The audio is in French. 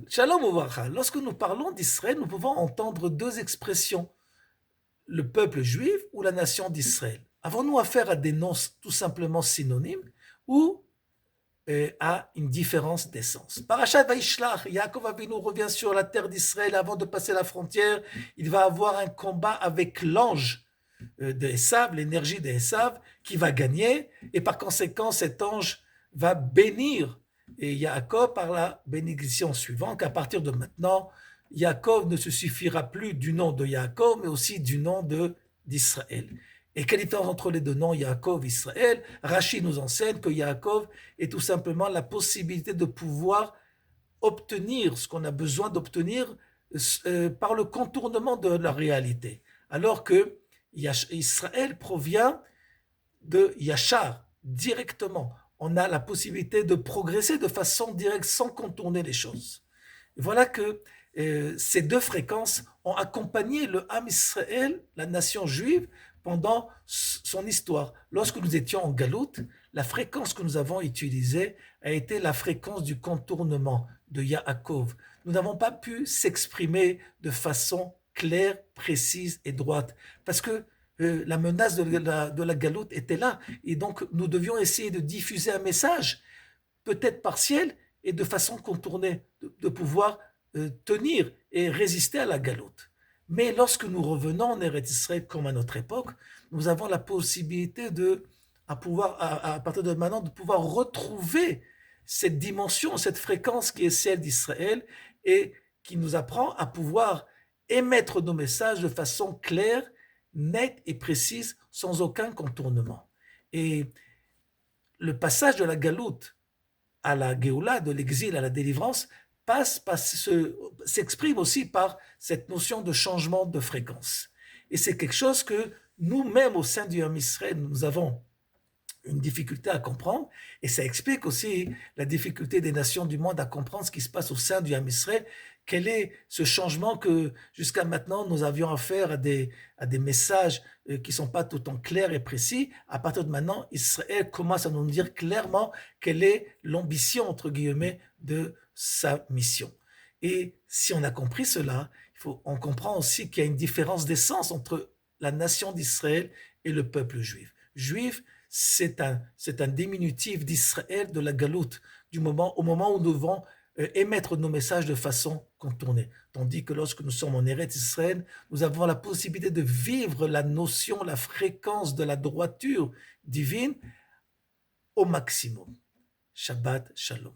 Shalom Ouvracha. Lorsque nous parlons d'Israël, nous pouvons entendre deux expressions, le peuple juif ou la nation d'Israël. Avons-nous affaire à des noms tout simplement synonymes ou à une différence d'essence? Parashat Vaishlach, Yaakov Avinu revient sur la terre d'Israël avant de passer la frontière. Il va avoir un combat avec l'ange de Esav, l'énergie de Esav, qui va gagner, et par conséquent, cet ange va bénir et Yaakov par la bénédiction suivante, qu'à partir de maintenant, Yaakov ne se suffira plus du nom de Yaakov, mais aussi du nom d'Israël. Et quelle différence entre les deux noms, Yaakov et Israël? Rachid nous enseigne que Yaakov est tout simplement la possibilité de pouvoir obtenir ce qu'on a besoin d'obtenir par le contournement de la réalité. Alors que Israël provient de Yachar, directement. On a la possibilité de progresser de façon directe sans contourner les choses. Et voilà que ces deux fréquences ont accompagné le Ham Israël, la nation juive, pendant son histoire. Lorsque nous étions en Galoute, la fréquence que nous avons utilisée a été la fréquence du contournement de Yaakov. Nous n'avons pas pu s'exprimer de façon claire, précise et droite, parce que la menace de la Galoute était là, et donc nous devions essayer de diffuser un message, peut-être partiel, et de façon contournée, de pouvoir tenir et résister à la Galoute. Mais lorsque nous revenons en Eretz Israël comme à notre époque, nous avons la possibilité à partir de maintenant, de pouvoir retrouver cette dimension, cette fréquence qui est celle d'Israël et qui nous apprend à pouvoir émettre nos messages de façon claire, nette et précise, sans aucun contournement. Et le passage de la Galoute à la Géoula, de l'exil à la délivrance, s'exprime aussi par cette notion de changement de fréquence. Et c'est quelque chose que nous-mêmes, au sein du Ham Israël, nous avons une difficulté à comprendre, et ça explique aussi la difficulté des nations du monde à comprendre ce qui se passe au sein du Ham Israël. Quel est ce changement que jusqu'à maintenant nous avions affaire à des messages qui ne sont pas tout le temps clairs et précis. À partir de maintenant, Israël commence à nous dire clairement quelle est l'ambition, entre guillemets, de sa mission. Et si on a compris cela, on comprend aussi qu'il y a une différence d'essence entre la nation d'Israël et le peuple juif. Juif, c'est un diminutif d'Israël, de la Galoute, au moment où nous devons émettre nos messages de façon contournée. Tandis que lorsque nous sommes en Eretz Israël, nous avons la possibilité de vivre la notion, la fréquence de la droiture divine au maximum. Shabbat Shalom.